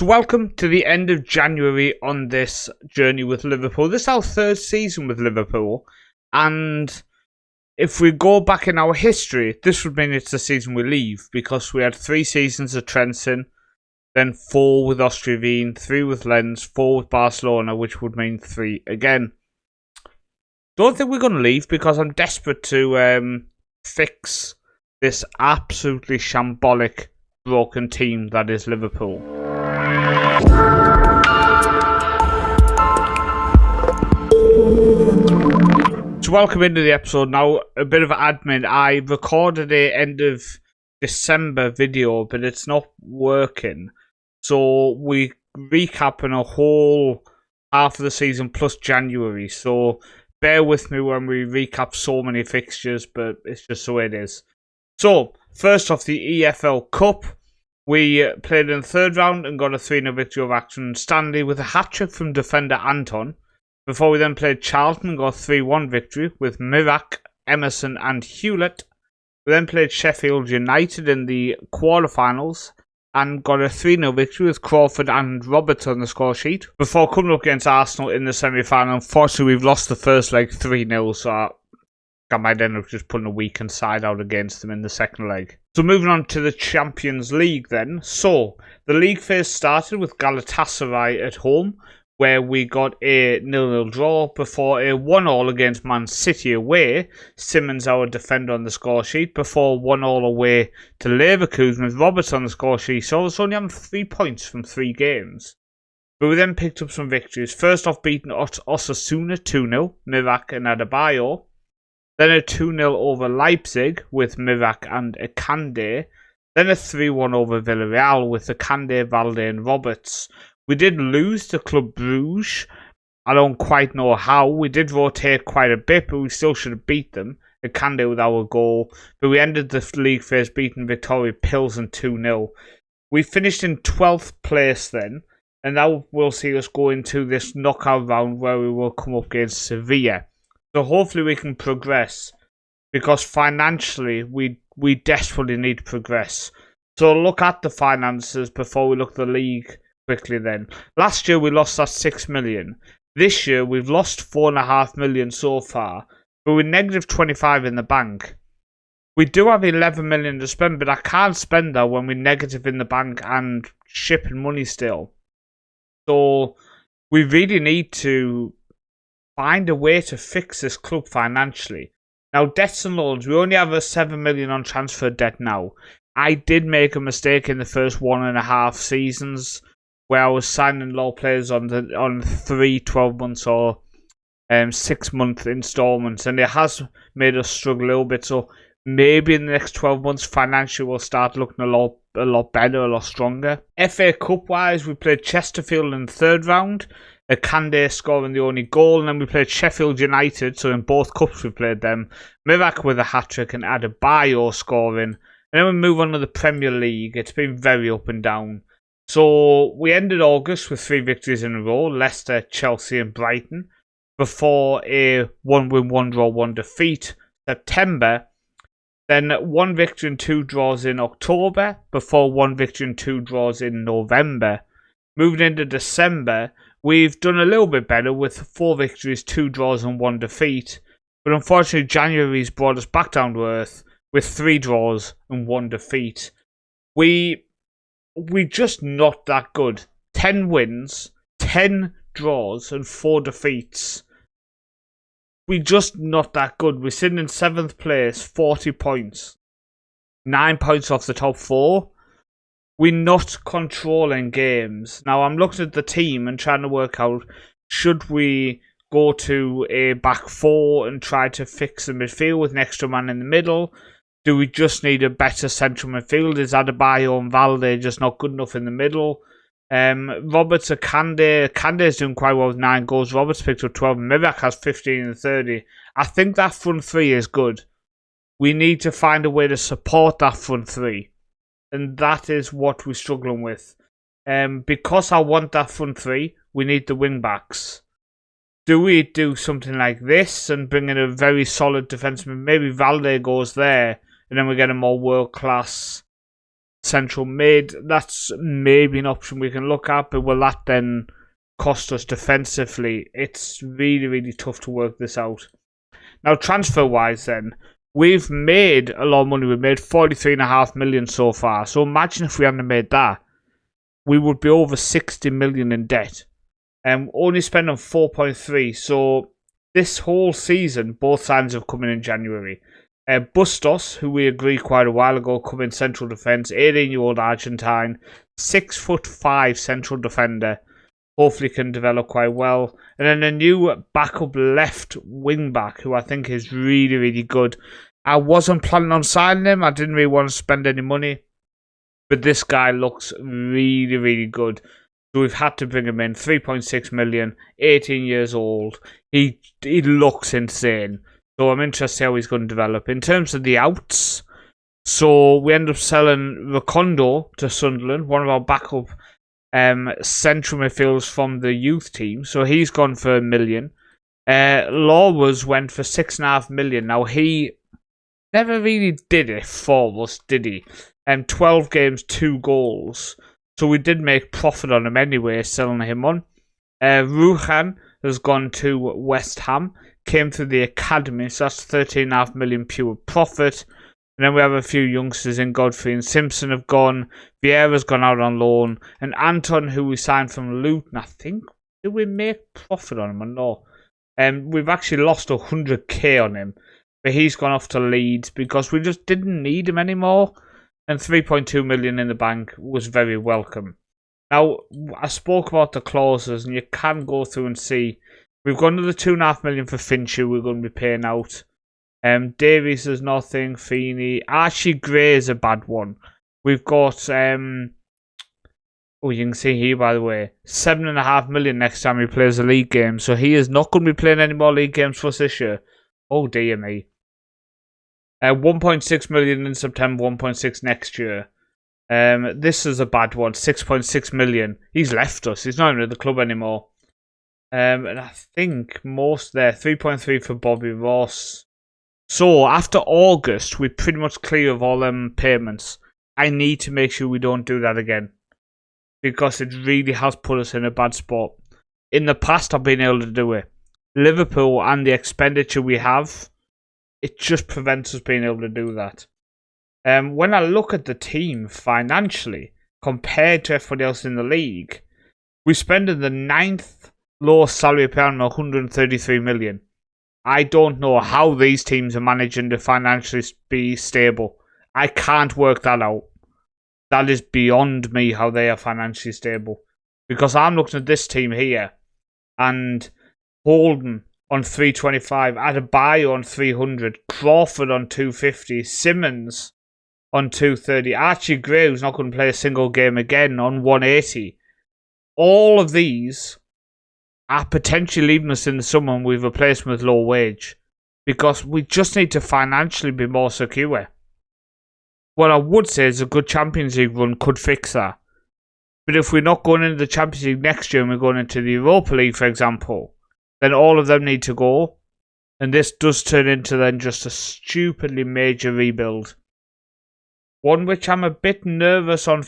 So welcome to the end of January on this journey with Liverpool. This is our third season with Liverpool, and if we go back in our history, this would mean it's the season we leave, because we had 3 seasons at Trenton, then 4 with Austria Wien, 3 with Lens, 4 with Barcelona, which would mean 3 again. Don't think we're going to leave, because I'm desperate to fix this absolutely shambolic, broken team that is Liverpool. So welcome into the episode. Now, a bit of admin. I recorded a end of December video, but it's not working. So we recapping a whole half of the season plus January. So bear with me when we recap so many fixtures, but it's just the way it is. So, first off, the EFL Cup. We played in the third round and got a 3-0 victory over Acton Stanley with a hat-trick from defender Anton. Before we then played Charlton and got a 3-1 victory with Mirak, Emerson and Hewlett. We then played Sheffield United in the quarterfinals and got a 3-0 victory with Crawford and Roberts on the score sheet. Before coming up against Arsenal in the semi-final, unfortunately we've lost the first leg 3-0, so I might end up just putting a weakened side out against them in the second leg. So moving on to the Champions League then. So, the league phase started with Galatasaray at home, where we got a 0-0 draw before a 1-1 against Man City away. Simmons, our defender, on the score sheet, before 1-1 away to Leverkusen with Roberts on the score sheet. So it's only having 3 points from 3 games. But we then picked up some victories. First off, beating Osasuna 2-0, Mirak and Adebayo. Then a 2-0 over Leipzig with Mirak and Akande. Then a 3-1 over Villarreal with Akande, Valde and Roberts. We did lose to Club Brugge. I don't quite know how. We did rotate quite a bit, but we still should have beat them. Akande with our goal. But we ended the league phase beating Victoria Pilsen 2-0. We finished in 12th place then. And now we'll see us go into this knockout round where we will come up against Sevilla. So hopefully we can progress, because financially we desperately need to progress. So look at the finances before we look at the league quickly then. Last year we lost that 6 million. This year we've lost 4.5 million so far, but we're negative 25 in the bank. We do have 11 million to spend, but I can't spend that when we're negative in the bank and shipping money still. So we really need to find a way to fix this club financially. Now, debts and loans, we only have a 7 million on transfer debt now. I did make a mistake in the first 1.5 seasons where I was signing low players on 3 12 months or 6 month installments, and it has made us struggle a little bit. So maybe in the next 12 months financially will start looking a lot better, a lot stronger. FA Cup wise, we played Chesterfield in the third round. Akande scoring the only goal, and then we played Sheffield United, so in both cups we played them. Mirak with a hat-trick and Adebayo scoring. And then we move on to the Premier League. It's been very up and down. So we ended August with 3 victories in a row, Leicester, Chelsea and Brighton, before a 1-win, 1-draw, 1 defeat. September, then 1 victory and 2 draws in October, before 1 victory and 2 draws in November. Moving into December, we've done a little bit better with 4 victories, 2 draws and 1 defeat. But unfortunately, January's brought us back down to earth with 3 draws and 1 defeat. We just not that good. 10 wins, 10 draws and 4 defeats. We just not that good. We're sitting in 7th place, 40 points. 9 points off the top 4. We're not controlling games. Now, I'm looking at the team and trying to work out, should we go to a back 4 and try to fix the midfield with an extra man in the middle? Do we just need a better central midfield? Is Adebayo and Valde just not good enough in the middle? Roberts, Akande is doing quite well with 9 goals. Roberts picked up 12. Mirak has 15 and 30. I think that front 3 is good. We need to find a way to support that front 3. And that is what we're struggling with. Because I want that front 3, we need the wing backs. Do we do something like this and bring in a very solid defenseman? Maybe Valde goes there, and then we get a more world-class central mid. That's maybe an option we can look at, but will that then cost us defensively? It's really, really tough to work this out. Now, transfer-wise then, we've made a lot of money. We've made 43.5 million so far. So imagine if we hadn't made that, we would be over 60 million in debt. Only spending 4.3. So this whole season, both sides have come in January. Bustos, who we agreed quite a while ago, come in central defence. 18-year-old Argentine, 6'5" central defender. Hopefully can develop quite well. And then a new backup left wing back, who I think is really, really good. I wasn't planning on signing him. I didn't really want to spend any money. But this guy looks really, really good. So we've had to bring him in. 3.6 million, 18 years old. He looks insane. So I'm interested how he's going to develop. In terms of the outs, so we end up selling Recondo to Sunderland, one of our backup central midfielders from the youth team. So he's gone for $1 million. Laws went for 6.5 million. Now he never really did it for us, did he? 12 games, 2 goals. So we did make profit on him anyway, selling him on. Ruhan has gone to West Ham. Came through the academy, so that's 13.5 million pure profit. And then we have a few youngsters in. Godfrey and Simpson have gone. Vieira's gone out on loan. And Anton, who we signed from Luton, I think, did we make profit on him or no? We've actually lost 100k on him. But he's gone off to Leeds because we just didn't need him anymore. And 3.2 million in the bank was very welcome. Now, I spoke about the clauses, and you can go through and see. We've got another 2.5 million for Finchu we're going to be paying out. Davies is nothing. Feeney. Archie Gray is a bad one. We've got, you can see here, by the way, 7.5 million next time he plays a league game. So he is not going to be playing any more league games for us this year. Oh, dear me. 1.6 million in September, 1.6 next year. This is a bad one, 6.6 million. He's left us. He's not even at the club anymore. And I think most there, 3.3 for Bobby Ross. So after August, we're pretty much clear of all them payments. I need to make sure we don't do that again, because it really has put us in a bad spot. In the past, I've been able to do it. Liverpool and the expenditure we have, it just prevents us being able to do that. When I look at the team financially, compared to everybody else in the league, we spend in the 9th lowest salary per annum, 133 million. I don't know how these teams are managing to financially be stable. I can't work that out. That is beyond me, how they are financially stable. Because I'm looking at this team here, and Holden on 325, Adebayo on 300, Crawford on 250, Simmons on 230, Archie Gray, who's not going to play a single game again, on 180. All of these are potentially leaving us in the summer, and we've replaced them with low wage, because we just need to financially be more secure. What I would say is a good Champions League run could fix that. But if we're not going into the Champions League next year and we're going into the Europa League, for example, then all of them need to go. And this does turn into then just a stupidly major rebuild. One which I'm a bit nervous on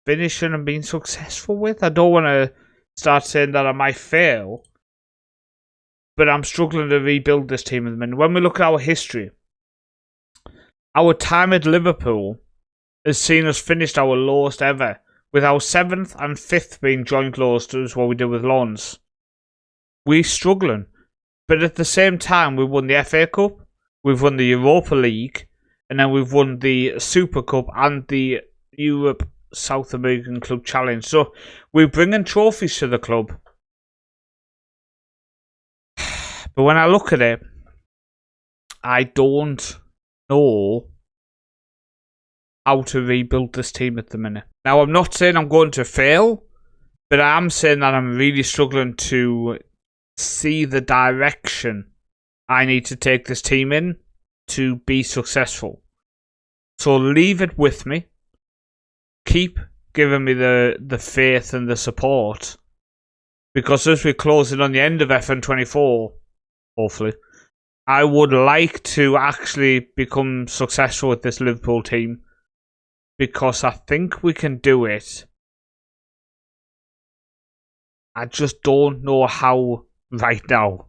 finishing and being successful with. I don't want to start saying that I might fail, but I'm struggling to rebuild this team at the minute. When we look at our history, our time at Liverpool has seen us finish our lowest ever, with our 7th and 5th being joint lowest as what we did with Lons. We're struggling, but at the same time, we won the FA Cup, we've won the Europa League, and then we've won the Super Cup and the Europe South American Club Challenge. So we're bringing trophies to the club. But when I look at it, I don't know how to rebuild this team at the minute. Now, I'm not saying I'm going to fail, but I am saying that I'm really struggling to see the direction I need to take this team in to be successful. So leave it with me. Keep giving me the faith and the support, because as we're closing on the end of FM24, hopefully, I would like to actually become successful with this Liverpool team, because I think we can do it. I just don't know how right now.